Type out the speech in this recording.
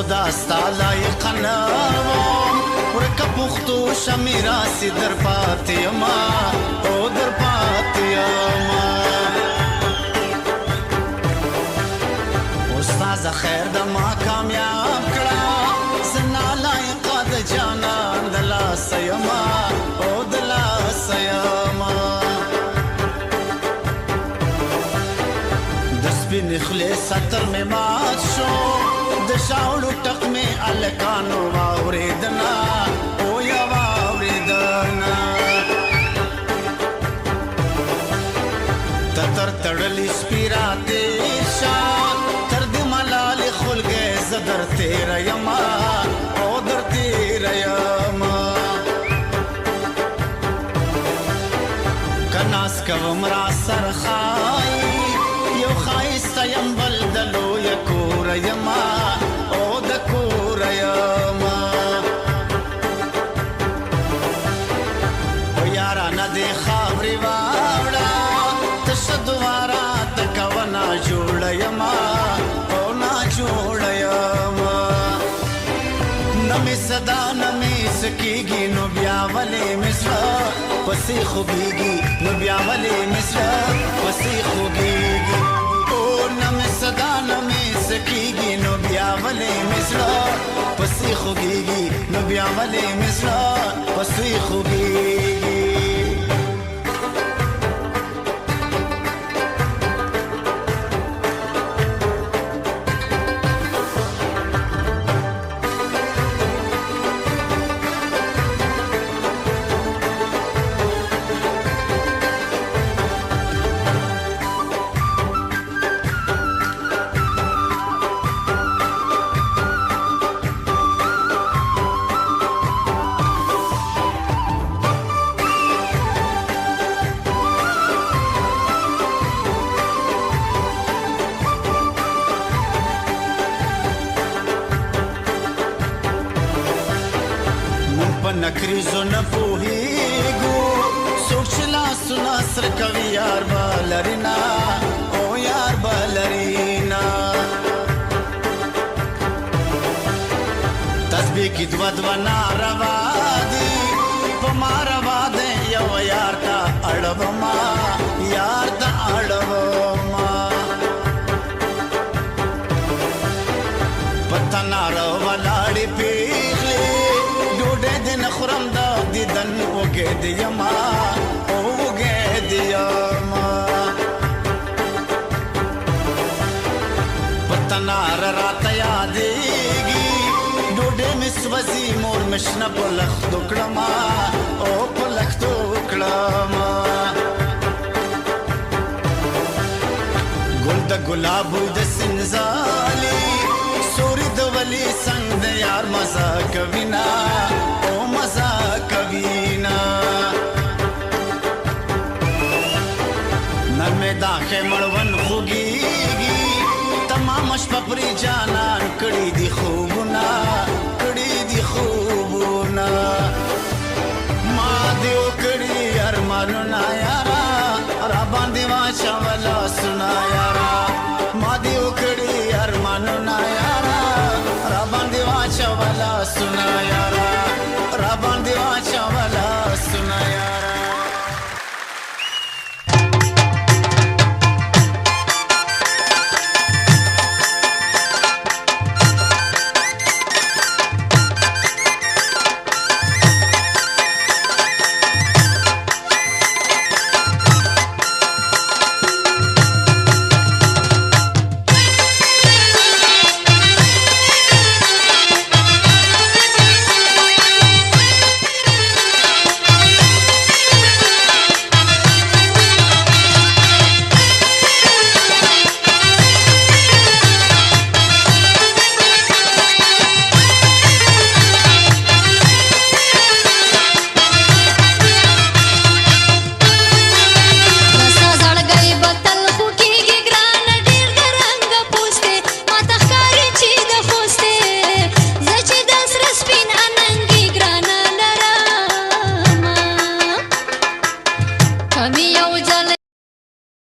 خدا ستا لایق نه وم ورکه پښتو شمیراسي در پاتې یما او در پاتې یما استاد خیر د ما کامیاب کړه زنا لایق د جانان د لاس یما او د لاس یما د سپین خلی ستر مې مات شو د شاولو ټق مې الکانو واورېدنا او یا واورېدنا تتر تړلی سپیرا تیر شا تر دې ملالې خلګې زه در تېره یما او در تېره یما که ناز کوم را سر ښایي یو ښایسته یم بل د لویه کوره یما او د کوره یما او یارانه دې خاورې واوړه تشه دواره ته کوه ناجوړه یما او ناجوړه یما نه مې صدا نه مې څه کېږي نو بیا ولې مې زړه پسې خوږېږي نو بیا ولې مې زړه پسې خوږېږي نه مې صدا نه مې څه کېږي نو بیا ولې مې زړه پسې خوږېږي نو بیا ولې مې زړه پسې خوږېږي نکریزو نه پوهیږو څوک چې لاسونه سره کوي یار به لري نه او یار به لري نه تسبیح کې دوه دوه ناروا دي په ما روا دی یو یار ته اړوما یار ته اړوما پته ناروا لاړې پیغلې خورم دا دیدن وګې دی یما او وګې دی یما پتنار راته یادېږي ډوډۍ مې سوځي مور مې شنه په لښتو کړمه او په لښتو کړمه ګل د ګلابو د سنځالي سوري د ولي څنګ د یار مزه کوي نه مزا کبینا نرمه داخه مړون خوږیږي تمام شپه پرې جانان کړي دي